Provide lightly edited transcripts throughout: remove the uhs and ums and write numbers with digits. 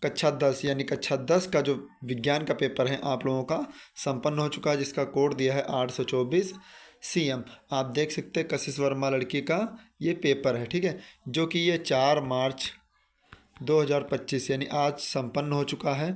कक्षा 10 यानी कक्षा 10 का जो विज्ञान का पेपर है आप लोगों का संपन्न हो चुका है, जिसका कोड दिया है 824 CM। आप देख सकते हैं कशिश वर्मा लड़की का ये पेपर है, ठीक है, जो कि ये 4 मार्च 2025 यानी आज संपन्न हो चुका है,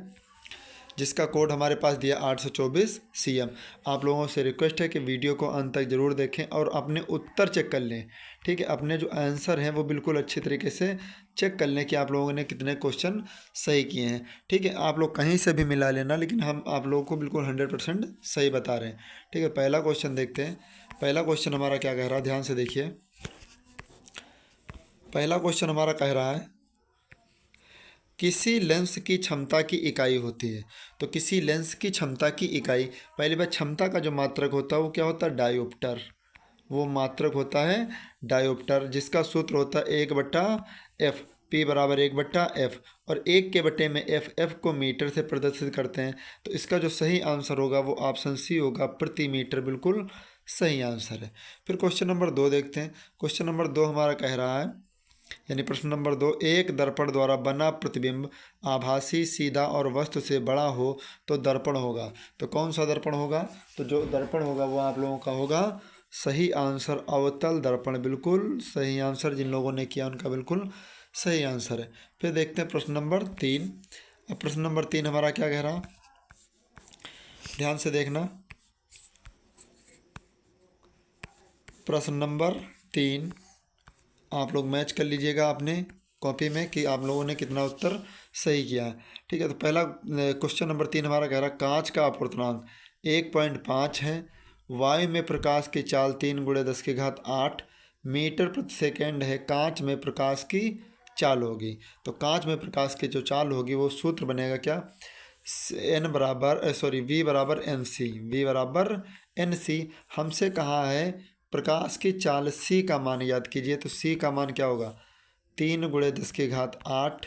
जिसका कोड हमारे पास दिया 824 CM। आप लोगों से रिक्वेस्ट है कि वीडियो को अंत तक ज़रूर देखें और अपने उत्तर चेक कर लें, ठीक है। अपने जो आंसर हैं वो बिल्कुल अच्छी तरीके से चेक कर लें कि आप लोगों ने कितने क्वेश्चन सही किए हैं, ठीक है। आप लोग कहीं से भी मिला लेना, लेकिन हम आप लोगों को बिल्कुल 100% सही बता रहे हैं, ठीक है। पहला क्वेश्चन देखते हैं। पहला क्वेश्चन हमारा क्या कह रहा है, ध्यान से देखिए। पहला क्वेश्चन हमारा कह रहा है किसी लेंस की क्षमता की इकाई होती है। तो किसी लेंस की क्षमता की इकाई, पहली बात क्षमता का जो मात्रक होता है वो क्या होता है, डायोप्टर। वो मात्रक होता है डायोप्टर, जिसका सूत्र होता है 1/F, P बराबर 1/F, और 1 के बटे में F को मीटर से प्रदर्शित करते हैं। तो इसका जो सही आंसर होगा वो ऑप्शन सी होगा, प्रति मीटर, बिल्कुल सही आंसर है। फिर क्वेश्चन नंबर 2 देखते हैं। क्वेश्चन नंबर 2 हमारा कह रहा है, यानी प्रश्न नंबर 2, एक दर्पण द्वारा बना प्रतिबिंब आभासी, सीधा और वस्तु से बड़ा हो तो दर्पण होगा। तो कौन सा दर्पण होगा, तो जो दर्पण होगा वो आप लोगों का होगा सही आंसर अवतल दर्पण, बिल्कुल सही आंसर। जिन लोगों ने किया उनका बिल्कुल सही आंसर है। फिर देखते हैं प्रश्न नंबर 3। अब प्रश्न नंबर 3 हमारा क्या कह रहा, ध्यान से देखना। प्रश्न नंबर 3 आप लोग मैच कर लीजिएगा अपने कॉपी में कि आप लोगों ने कितना उत्तर सही किया है, ठीक है। तो पहला क्वेश्चन नंबर 3 हमारा कह रहा है कांच का अपवर्तनांक 1.5 है, वायु में प्रकाश की चाल 3 × 10⁸ मीटर प्रति सेकेंड है, कांच में प्रकाश की चाल होगी। तो कांच में प्रकाश की जो चाल होगी वो सूत्र बनेगा क्या, V बराबर NC, V बराबर NC। हमसे कहा है प्रकाश की चाल c का मान याद कीजिए। तो c का मान क्या होगा, 3 × 10⁸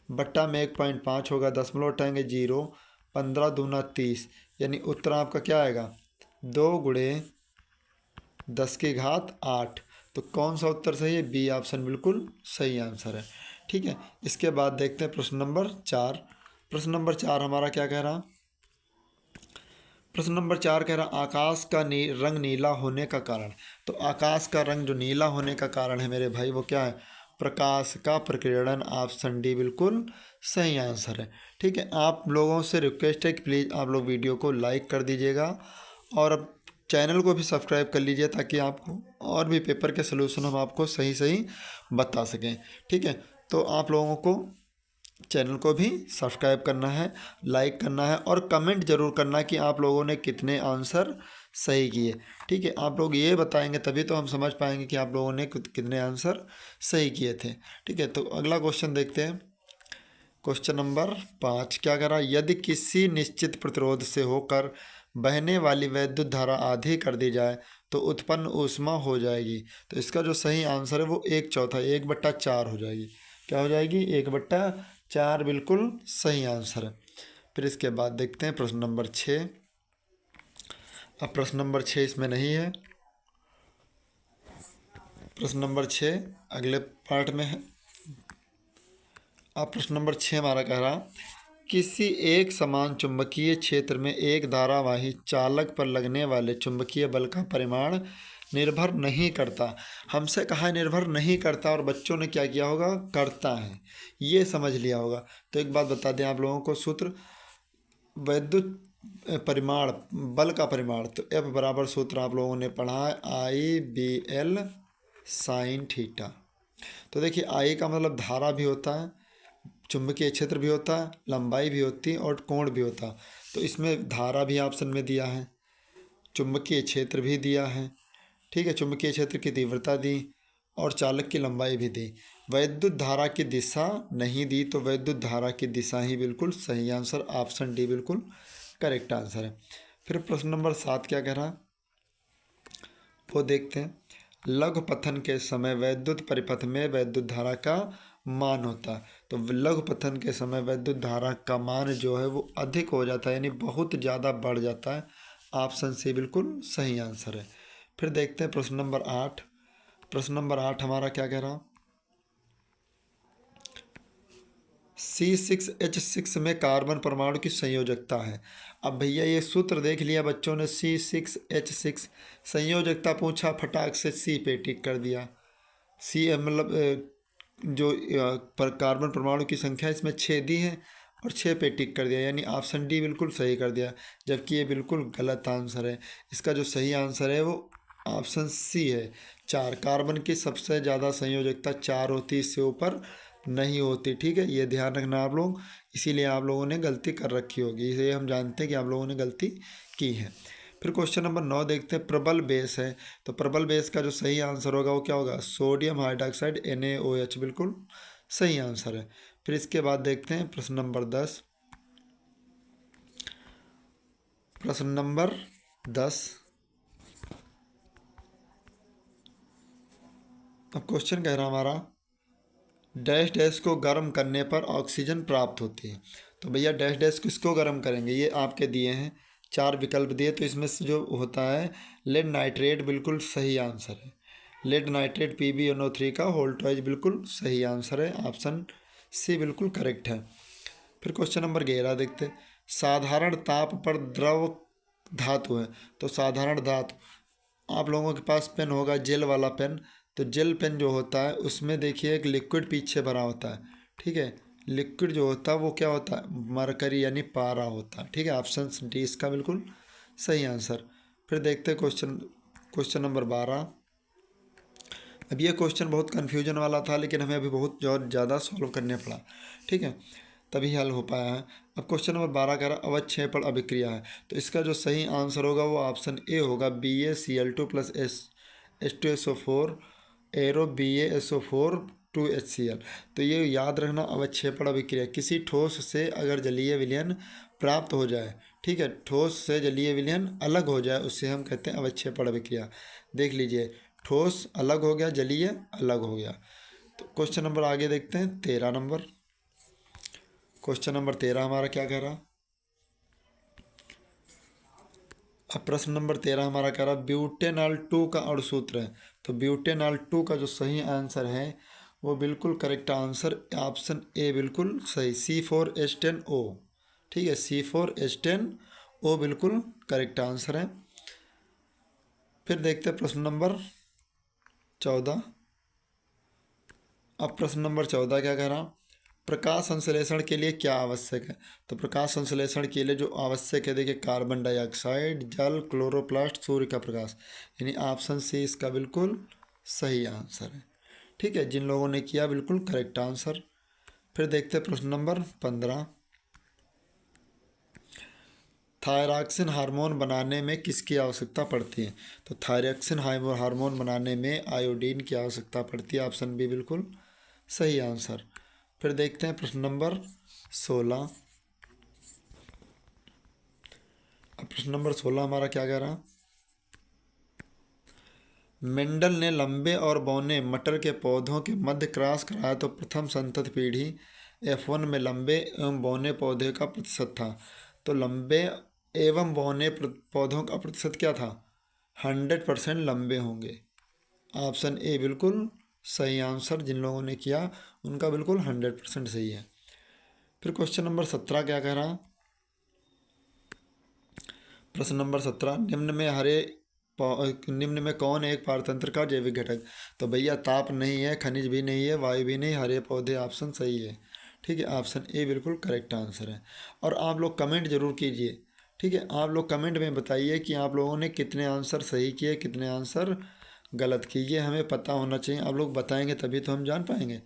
बट्टा में 1.5 होगा, दशमलव उठाएंगे 0, 15 दूना 30, यानी उत्तर आपका क्या आएगा 2 × 10⁸। तो कौन सा उत्तर सही है, बी ऑप्शन बिल्कुल सही आंसर है, ठीक है। इसके बाद देखते हैं प्रश्न नंबर 4। प्रश्न नंबर 4 हमारा क्या कह रहा, प्रश्न नंबर 4 कह रहा आकाश का रंग नीला होने का कारण। तो आकाश का रंग जो नीला होने का कारण है मेरे भाई वो क्या है, प्रकाश का प्रकीर्णन, ऑप्शन डी बिल्कुल सही आंसर है, ठीक है। आप लोगों से रिक्वेस्ट है कि प्लीज़ आप लोग वीडियो को लाइक कर दीजिएगा और अब चैनल को भी सब्सक्राइब कर लीजिए ताकि आपको और भी पेपर के सलूशन हम आपको सही सही बता सकें, ठीक है। तो आप लोगों को चैनल को भी सब्सक्राइब करना है, लाइक करना है और कमेंट जरूर करना कि आप लोगों ने कितने आंसर सही किए, ठीक है। आप लोग ये बताएंगे तभी तो हम समझ पाएंगे कि आप लोगों ने कितने आंसर सही किए थे, ठीक है। तो अगला क्वेश्चन देखते हैं। क्वेश्चन नंबर 5 क्या कह रहा, यदि किसी निश्चित प्रतिरोध से होकर बहने वाली वैद्युत धारा आधी कर दी जाए तो उत्पन्न ऊष्मा हो जाएगी। तो इसका जो सही आंसर है वो 1/4, 1/4 हो जाएगी। क्या हो जाएगी, 1/4, बिल्कुल सही आंसर है। फिर इसके बाद देखते हैं प्रश्न नंबर 6। अब प्रश्न नंबर 6 इसमें नहीं है, प्रश्न नंबर 6 अगले पार्ट में है। अब प्रश्न नंबर 6 हमारा कह रहा किसी एक समान चुंबकीय क्षेत्र में एक धारावाही चालक पर लगने वाले चुंबकीय बल का परिमाण निर्भर नहीं करता। हमसे कहा निर्भर नहीं करता और बच्चों ने क्या किया होगा, करता है, ये समझ लिया होगा। तो एक बात बता दें आप लोगों को, सूत्र वैद्युत परिमाण, बल का परिमाण, तो F बराबर सूत्र आप लोगों ने पढ़ा है IBL साइन थीटा। तो देखिए I का मतलब धारा भी होता है, चुंबकीय क्षेत्र भी होता है, लंबाई भी होती है और कोण भी होता है। तो इसमें धारा भी ऑप्शन में दिया है, चुंबकीय क्षेत्र भी दिया है, ठीक है, चुंबकीय क्षेत्र की तीव्रता दी और चालक की लंबाई भी दी। वैद्युत धारा की दिशा नहीं दी, तो वैद्युत धारा की दिशा ही बिल्कुल सही आंसर, ऑप्शन डी बिल्कुल करेक्ट आंसर है। फिर प्रश्न नंबर 7 क्या कह रहा वो देखते हैं। लघु पथन के समय वैद्युत परिपथ में वैद्युत धारा का मान होता है। तो लघु पथन के समय वैद्युत धारा का मान जो है वो अधिक हो जाता है, यानी बहुत ज़्यादा बढ़ जाता है, ऑप्शन सी बिल्कुल सही आंसर है। फिर देखते हैं प्रश्न नंबर 8। प्रश्न नंबर 8 हमारा क्या कह रहा, C6H6 में कार्बन परमाणु की संयोजकता है। अब भैया ये सूत्र देख लिया बच्चों ने, C6H6 संयोजकता पूछा, फटाक से C पे टिक कर दिया। C मतलब जो पर कार्बन परमाणु की संख्या इसमें 6 दी है और 6 पे टिक कर दिया, यानी ऑप्शन डी बिल्कुल सही कर दिया, जबकि ये बिल्कुल गलत आंसर है। इसका जो सही आंसर है वो ऑप्शन सी है, 4। कार्बन की सबसे ज़्यादा संयोजकता 4 होती, इससे ऊपर नहीं होती। ठीक है, ये ध्यान रखना आप लोग, इसीलिए आप लोगों ने गलती कर रखी होगी, इसे हम जानते हैं कि आप लोगों ने गलती की है। फिर क्वेश्चन नंबर 9 देखते हैं। प्रबल बेस है, तो प्रबल बेस का जो सही आंसर होगा वो क्या होगा? सोडियम हाइड्रोक्साइड NaOH, बिल्कुल सही आंसर है। फिर इसके बाद देखते हैं प्रश्न नंबर 10। प्रश्न नंबर 10, अब क्वेश्चन कह रहा हमारा, डैश डैश को गर्म करने पर ऑक्सीजन प्राप्त होती है। तो भैया डैश डैश किसको गर्म करेंगे, ये आपके दिए हैं 4 विकल्प दिए, तो इसमें से जो होता है लेड नाइट्रेट, बिल्कुल सही आंसर है। लेड नाइट्रेट PbNO3 का वोल्टेज बिल्कुल सही आंसर है, ऑप्शन सी बिल्कुल करेक्ट है। फिर क्वेश्चन नंबर 11 देखते हैं। साधारण ताप पर द्रव धातु है, तो साधारण धातु, आप लोगों के पास पेन होगा जेल वाला पेन, तो जेल पेन जो होता है उसमें देखिए एक लिक्विड पीछे भरा होता है। ठीक है, लिक्विड जो होता है वो क्या होता है? मरकरी यानी पारा होता है। ठीक है, ऑप्शन डी इसका बिल्कुल सही आंसर। फिर देखते हैं क्वेश्चन नंबर 12। अब ये क्वेश्चन बहुत कन्फ्यूजन वाला था, लेकिन हमें अभी बहुत ज़्यादा सॉल्व करने पड़ा। ठीक है, तभी हल हो पाया है। अब क्वेश्चन नंबर 12 कह रहा अवक्षेपण अभिक्रिया है, तो इसका जो सही आंसर होगा वो ऑप्शन ए होगा, BaCl2 plus H2SO4 arrow BaSO4 2HCl। तो ये याद रखना, अवक्षेपण अभिक्रिया, किसी ठोस से अगर जलीय विलयन प्राप्त हो जाए, ठीक है, ठोस से जलीय विलयन अलग हो जाए, उससे हम कहते हैं अवक्षेपण अभिक्रिया। देख लीजिए, ठोस अलग हो गया, जलीय अलग हो गया। तो क्वेश्चन नंबर आगे देखते हैं, 13 नंबर। क्वेश्चन नंबर 13 हमारा क्या कह रहा? अब प्रश्न नंबर 13 हमारा कह रहा ब्यूटेनॉल 2 का अणुसूत्र है, तो ब्यूटेनॉल 2 का जो सही आंसर है वो बिल्कुल करेक्ट आंसर, ऑप्शन ए बिल्कुल सही, C4H10O। ठीक है, C4H10O बिल्कुल करेक्ट आंसर है। फिर देखते हैं प्रश्न नंबर 14। अब प्रश्न नंबर 14 क्या कह रहा? प्रकाश संश्लेषण के लिए क्या आवश्यक है? तो प्रकाश संश्लेषण के लिए जो आवश्यक है, देखिए, कार्बन डाइऑक्साइड, जल, क्लोरोप्लास्ट, सूर्य का प्रकाश, यानी ऑप्शन सी इसका बिल्कुल सही आंसर है। ठीक है, जिन लोगों ने किया बिल्कुल करेक्ट आंसर। फिर देखते हैं प्रश्न नंबर 15। थायरॉक्सिन हार्मोन बनाने में किसकी आवश्यकता पड़ती है? तो थायरॉक्सिन हार्मोन बनाने में आयोडीन की आवश्यकता पड़ती है, ऑप्शन बी बिल्कुल सही आंसर। फिर देखते हैं प्रश्न नंबर 16। अब प्रश्न नंबर 16 हमारा क्या कह रहा? मेंडल ने लंबे और बौने मटर के पौधों के मध्य क्रॉस कराया, तो प्रथम संतति पीढ़ी F1 में लंबे एवं बौने पौधे का प्रतिशत था। तो लंबे एवं बौने पौधों का प्रतिशत क्या था? 100% लंबे होंगे, ऑप्शन ए बिल्कुल सही आंसर। जिन लोगों ने किया उनका बिल्कुल 100% सही है। फिर क्वेश्चन नंबर 17 क्या कह रहा? प्रश्न नंबर 17, निम्न में कौन एक पारतंत्र का जैविक घटक? तो भैया ताप नहीं है, खनिज भी नहीं है, वायु भी नहीं, हरे पौधे, ऑप्शन सही है। ठीक है, ऑप्शन ए बिल्कुल करेक्ट आंसर है। और आप लोग कमेंट जरूर कीजिए। ठीक है, आप लोग कमेंट में बताइए कि आप लोगों ने कितने आंसर सही किए, कितने आंसर गलत किए, हमें पता होना चाहिए। आप लोग बताएंगे तभी तो हम जान पाएंगे।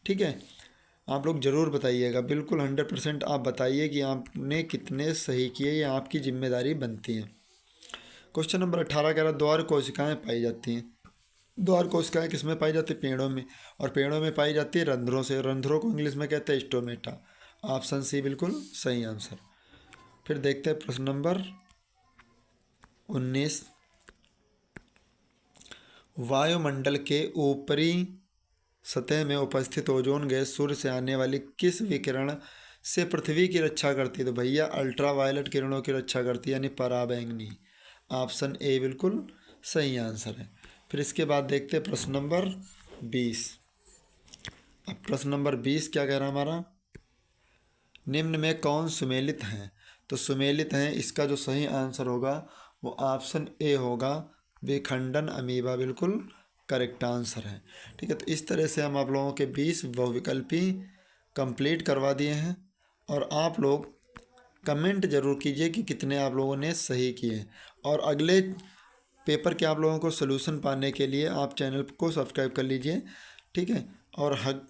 ठीक है, आप लोग ज़रूर बताइएगा, बिल्कुल 100% आप बताइए कि आपने कितने सही किए, ये आपकी जिम्मेदारी बनती है। क्वेश्चन नंबर 18 कह रहा द्वार कोशिकाएं पाई जाती हैं। द्वार कोशिकाएं किस में पाई जाती है? पेड़ों में, और पेड़ों में पाई जाती है रंध्रों से, रंध्रों को इंग्लिश में कहते हैं स्टोमेटा, ऑप्शन सी बिल्कुल सही आंसर। फिर देखते हैं प्रश्न नंबर 19। वायुमंडल के ऊपरी सतह में उपस्थित ओजोन गैस सूर्य से आने वाली किस विकिरण से पृथ्वी की रक्षा करती है? तो भैया अल्ट्रावायलेट किरणों की रक्षा करती है, यानी पराबैंगनी, ऑप्शन ए बिल्कुल सही आंसर है। फिर इसके बाद देखते हैं प्रश्न नंबर 20। अब प्रश्न नंबर 20 क्या कह रहा है हमारा? निम्न में कौन सुमेलित हैं? तो सुमेलित हैं, इसका जो सही आंसर होगा वो ऑप्शन ए होगा, विखंडन अमीबा बिल्कुल करेक्ट आंसर है। ठीक है, तो इस तरह से हम आप लोगों के 20 बहुविकल्पी कंप्लीट करवा दिए हैं। और आप लोग कमेंट ज़रूर कीजिए कि कितने आप लोगों ने सही किए। और अगले पेपर के आप लोगों को सलूशन पाने के लिए आप चैनल को सब्सक्राइब कर लीजिए। ठीक है, और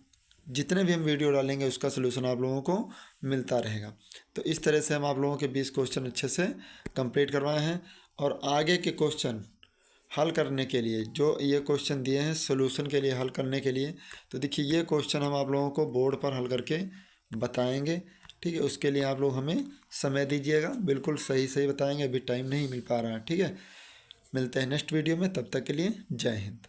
जितने भी हम वीडियो डालेंगे उसका सलूशन आप लोगों को मिलता रहेगा। तो इस तरह से हम आप लोगों के 20 क्वेश्चन अच्छे से कंप्लीट करवाए हैं। और आगे के क्वेश्चन हल करने के लिए जो ये क्वेश्चन दिए हैं सॉल्यूशन के लिए हल करने के लिए, तो देखिए ये क्वेश्चन हम आप लोगों को बोर्ड पर हल करके बताएंगे। ठीक है, उसके लिए आप लोग हमें समय दीजिएगा, बिल्कुल सही सही बताएंगे, अभी टाइम नहीं मिल पा रहा है। ठीक है, मिलते हैं नेक्स्ट वीडियो में, तब तक के लिए जय हिंद।